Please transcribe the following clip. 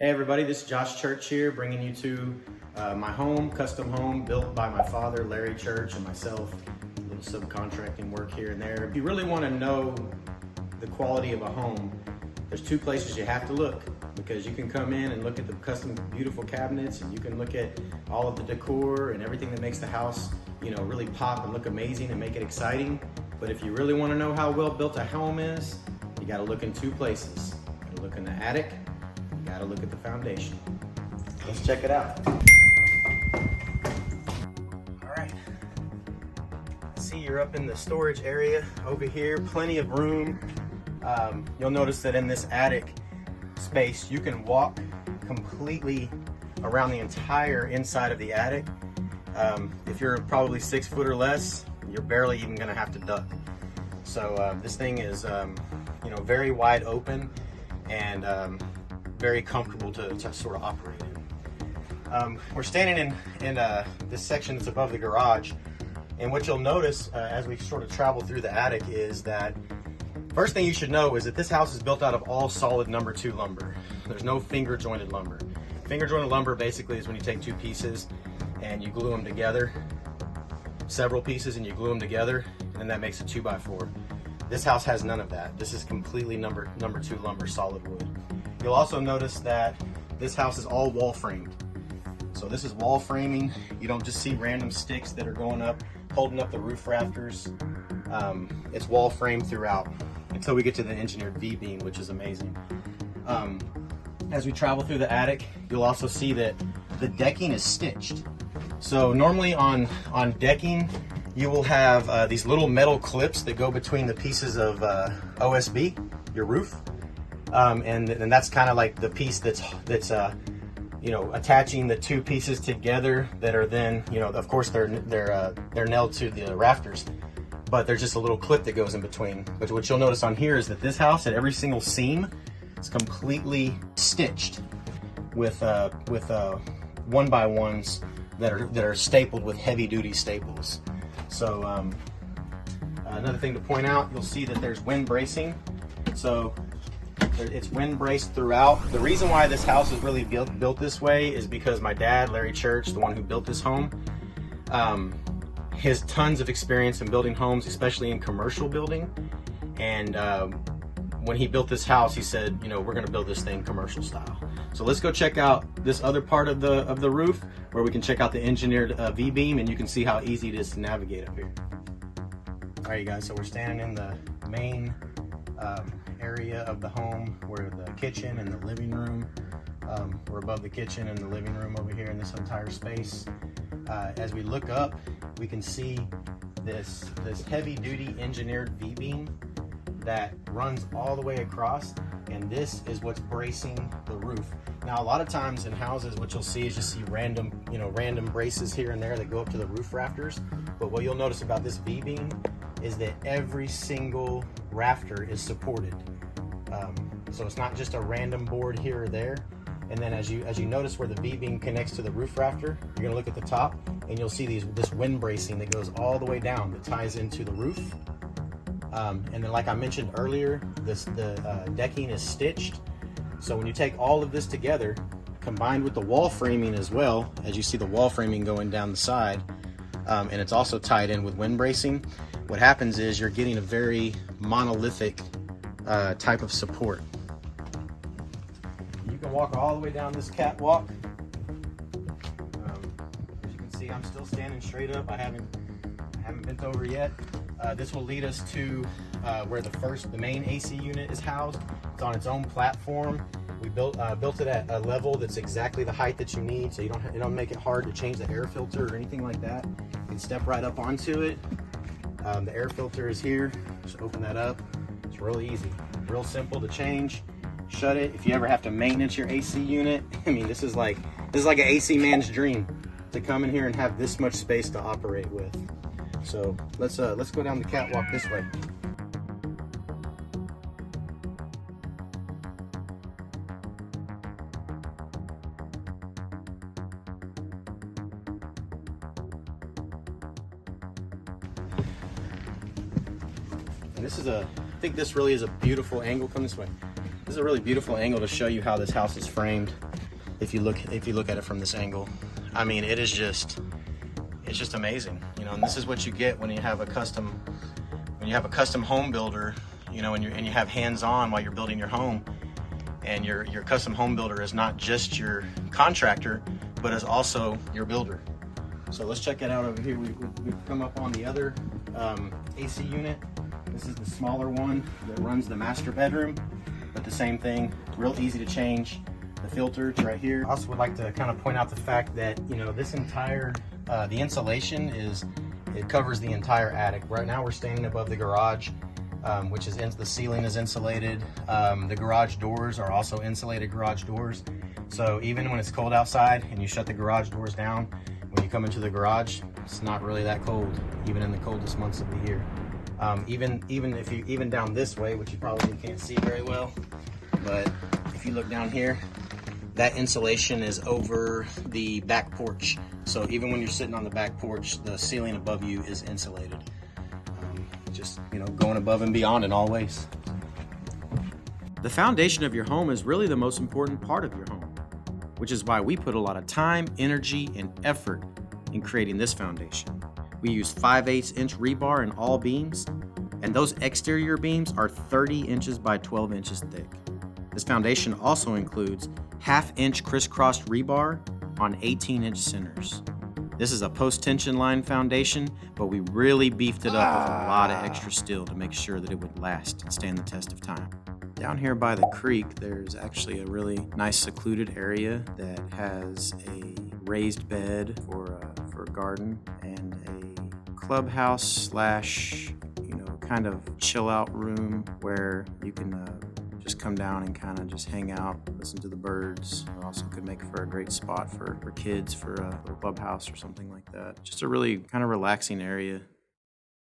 Hey everybody, this is Josh Church here, bringing you to my home, custom home built by my father, Larry Church, and myself. A little subcontracting work here and there. If you really want to know the quality of a home, there's two places you have to look, because you can come in and look at the custom beautiful cabinets, and you can look at all of the decor and everything that makes the house, you know, really pop and look amazing and make it exciting. But if you really want to know how well built a home is, you got to look in two places. You got to look in the attic. Gotta look at the foundation. Let's check it out. All right. See, you're up in the storage area over here. Plenty of room. You'll notice that in this attic space, you can walk completely around the entire inside of the attic. If you're probably 6 foot or less, you're barely even gonna have to duck. So this thing is, you know, very wide open and very comfortable to sort of operate in. We're standing in this section that's above the garage, and what you'll notice as we sort of travel through the attic is that first thing you should know is that this house is built out of all solid number 2 lumber. There's no finger jointed lumber. Finger jointed lumber basically is when you take 2 pieces and you glue them together, several pieces, and you glue them together, and that makes a 2x4. This house has none of that. This is completely number 2 lumber, solid wood. You'll also notice that this house is all wall framed. So this is wall framing. You don't just see random sticks that are going up, holding up the roof rafters. It's wall framed throughout until we get to the engineered V-beam, which is amazing. As we travel through the attic, you'll also see that the decking is stitched. So normally on decking, you will have these little metal clips that go between the pieces of OSB, your roof. And that's kind of like the piece that's you know, attaching the 2 pieces together that are then, you know, of course they're nailed to the rafters, but there's just a little clip that goes in between. But what you'll notice on here is that this house, at every single seam, is completely stitched with 1x1s that are stapled with heavy duty staples. So another thing to point out, you'll see that there's wind bracing. So it's wind braced throughout. The reason why this house is really built this way is because my dad, Larry Church, the one who built this home, has tons of experience in building homes, especially in commercial building. And when he built this house, he said, you know, we're going to build this thing commercial style. So let's go check out this other part of the roof where we can check out the engineered V-beam, and you can see how easy it is to navigate up here. All right, you guys, so we're standing in the main area of the home where the kitchen and the living room, we're above the kitchen and the living room over here in this entire space. As we look up, we can see this heavy duty engineered V-beam that runs all the way across, and this is what's bracing the roof. Now, a lot of times in houses, what you'll see is just see random braces here and there that go up to the roof rafters. But what you'll notice about this V-beam is that every single rafter is supported. So it's not just a random board here or there. And then as you notice where the V-beam connects to the roof rafter, you're gonna look at the top and you'll see this wind bracing that goes all the way down that ties into the roof. And then, like I mentioned earlier, the decking is stitched. So when you take all of this together, combined with the wall framing as well, as you see the wall framing going down the side, and it's also tied in with wind bracing, what happens is you're getting a very monolithic type of support. You can walk all the way down this catwalk. As you can see, I'm still standing straight up. I haven't bent over yet. This will lead us to where the main AC unit is housed. It's on its own platform. We built it at a level that's exactly the height that you need, so you don't make it hard to change the air filter or anything like that. You can step right up onto it. The air filter is here. Just open that up. It's really easy, real simple to change. Shut it. If you ever have to maintenance your AC unit, I mean, this is like an AC man's dream, to come in here and have this much space to operate with. So let's go down the catwalk this way. And this is I think this really is a beautiful angle. Come this way. This is a really beautiful angle to show you how this house is framed. If you look at it from this angle, I mean, it's just amazing, you know. And this is what you get when you have a custom home builder, you know, and you have hands-on while you're building your home. And your custom home builder is not just your contractor, but is also your builder. So let's check it out over here. We've come up on the other AC unit. This is the smaller one that runs the master bedroom, but the same thing, real easy to change. The filter's right here. I also would like to kind of point out the fact that, you know, this entire, the insulation it covers the entire attic. Right now we're standing above the garage, which is the ceiling is insulated. The garage doors are also insulated garage doors. So even when it's cold outside and you shut the garage doors down, when you come into the garage, it's not really that cold, even in the coldest months of the year. Even down this way, which you probably can't see very well, but if you look down here, that insulation is over the back porch. So even when you're sitting on the back porch, the ceiling above you is insulated. Just, you know, going above and beyond in all ways. The foundation of your home is really the most important part of your home, which is why we put a lot of time, energy, and effort in creating this foundation. We use 5/8 inch rebar in all beams, and those exterior beams are 30 inches by 12 inches thick. This foundation also includes 1/2 inch crisscrossed rebar on 18-inch centers. This is a post-tension line foundation, but we really beefed it up with a lot of extra steel to make sure that it would last and stand the test of time. Down here by the creek, there's actually a really nice secluded area that has a raised bed for a garden and a clubhouse slash, you know, kind of chill out room where you can just come down and kind of just hang out, listen to the birds. It also could make for a great spot for kids for a little clubhouse or something like that. Just a really kind of relaxing area